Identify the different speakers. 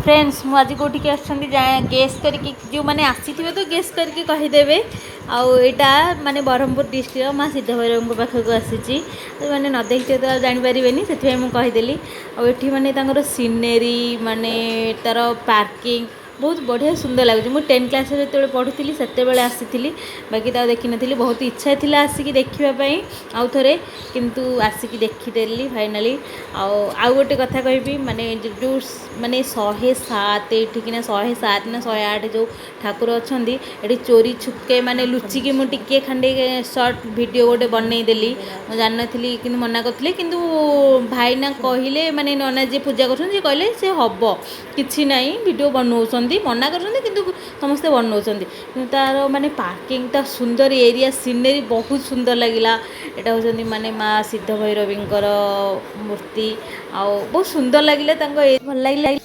Speaker 1: Friends मु आज Kautik guess करके जो मैंने आसी तो गेस करके कहीदेवे आईटा माने ब्रह्मपुर डिस्ट्रिक्ट माँ सिद्ध भैरव पाखक आसी मैंने न देखते तो जानीपारे से मुझेदेली आठी माने सीनेरी माने तार पार्किंग बहुत बढ़िया सुंदर लगुच। मुझे 10th क्लास जो पढ़ुली से आसी बाकी देखी नी बहुत इच्छा थी आसिक देखापी आउ थे किंतु आसिक देखीदेली फाइनाली। आउ गोटे कथा कहि माने जो माने 107 ये 107 ना 108 जो ठाकुर अच्छा ये चोरी छुपके माने लुचिकी मुझे खांडे सर्ट वीडियो गोटे बनईदेली मुझे जानी कि मना करी कि भाईना कहले माने नना जी पूजा कर कहले से हम कि ना वीडियो बनाऊँ मना कर समस्ते बनाऊँ तार माने पार्किंग ता सुंदर एरिया सीनेरी बहुत सुंदर लगिला। एटा होचंदी माने माँ सिद्ध भैरवींकर मूर्ति आ बहुत सुंदर लगिला भल लगिला।